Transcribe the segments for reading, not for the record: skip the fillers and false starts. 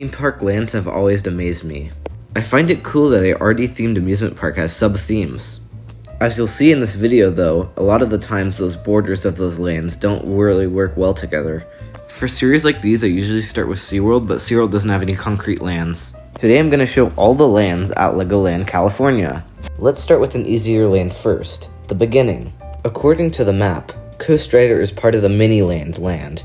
Theme park lands have always amazed me. I find it cool that a already themed amusement park has sub-themes. As you'll see in this video though, a lot of the times those borders of those lands don't really work well together. For series like these I usually start with SeaWorld, but SeaWorld doesn't have any concrete lands. Today I'm going to show all the lands at Legoland California. Let's start with an easier land first, the beginning. According to the map, Coast Rider is part of the Miniland land.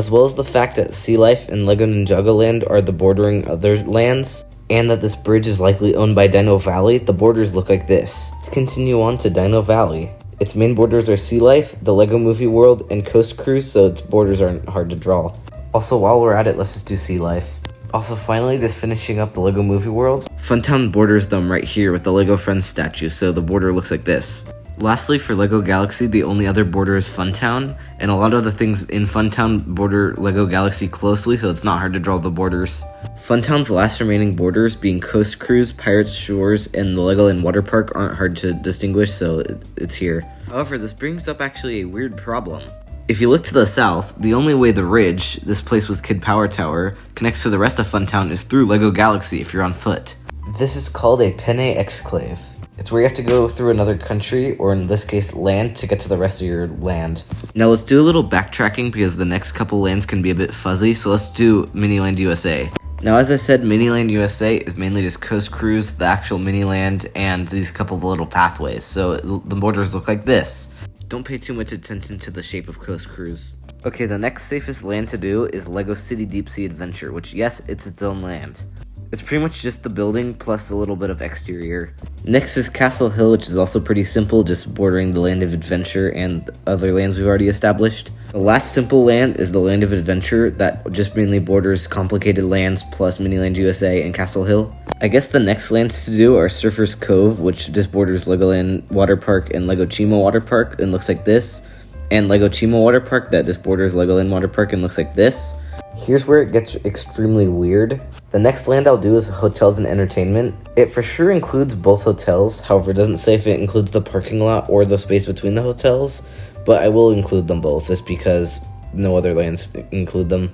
As well as the fact that Sea Life and Lego Ninjago Land are the bordering other lands, and that this bridge is likely owned by Dino Valley, the borders look like this. To continue on to Dino Valley, its main borders are Sea Life, the Lego Movie World, and Coast Cruise, so its borders aren't hard to draw. Also, while we're at it, let's just do Sea Life. Also, finally, just finishing up the Lego Movie World, Funtown borders them right here with the Lego Friends statue, so the border looks like this. Lastly, for Lego Galaxy, the only other border is Funtown, and a lot of the things in Funtown border Lego Galaxy closely, so it's not hard to draw the borders. Funtown's last remaining borders, being Coast Cruise, Pirates Shores, and the Legoland Water Park, aren't hard to distinguish, so it's here. However, this brings up actually a weird problem. If you look to the south, the only way the Ridge, this place with Kid Power Tower, connects to the rest of Funtown is through Lego Galaxy if you're on foot. This is called a Penne Exclave. It's where you have to go through another country, or in this case, land, to get to the rest of your land. Now let's do a little backtracking because the next couple lands can be a bit fuzzy, so let's do Miniland USA. Now as I said, Miniland USA is mainly just Coast Cruise, the actual Miniland, and these couple of little pathways, so the borders look like this. Don't pay too much attention to the shape of Coast Cruise. Okay, the next safest land to do is Lego City Deep Sea Adventure, which yes, it's its own land. It's pretty much just the building plus a little bit of exterior. Next is Castle Hill, which is also pretty simple, just bordering the Land of Adventure and other lands we've already established. The last simple land is the Land of Adventure, that just mainly borders complicated lands plus Miniland USA and Castle Hill. I guess the next lands to do are Surfer's Cove, which just borders Legoland Water Park and Lego Chimo Water Park and looks like this. And Lego Chimo Water Park that just borders Legoland Water Park and looks like this. Here's where it gets extremely weird. The next land I'll do is Hotels and Entertainment. It for sure includes both hotels, however it doesn't say if it includes the parking lot or the space between the hotels, but I will include them both just because no other lands include them.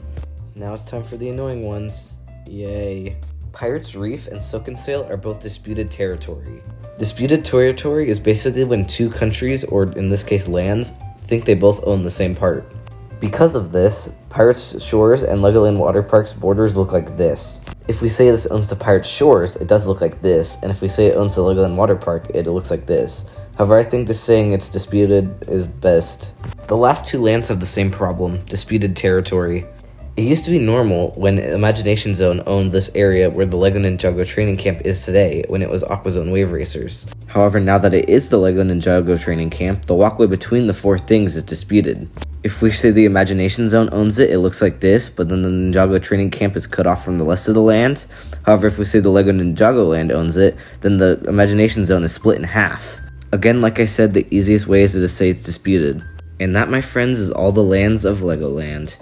Now it's time for the annoying ones. Yay. Pirates Reef and Silken Sail are both disputed territory. Disputed territory is basically when two countries, or in this case lands, think they both own the same part. Because of this, Pirates Shores and Legoland Water Park's borders look like this. If we say this owns the Pirates Shores, it does look like this, and if we say it owns the Legoland Water Park, it looks like this. However, I think just saying it's disputed is best. The last two lands have the same problem, disputed territory. It used to be normal when Imagination Zone owned this area where the Lego Ninjago training camp is today, when it was Aquazone Wave Racers. However, now that it is the Lego Ninjago training camp, the walkway between the four things is disputed. If we say the Imagination Zone owns it, it looks like this, but then the Ninjago training camp is cut off from the rest of the land. However, if we say the Lego Ninjago land owns it, then the Imagination Zone is split in half. Again, like I said, the easiest way is to just say it's disputed. And that, my friends, is all the lands of Legoland.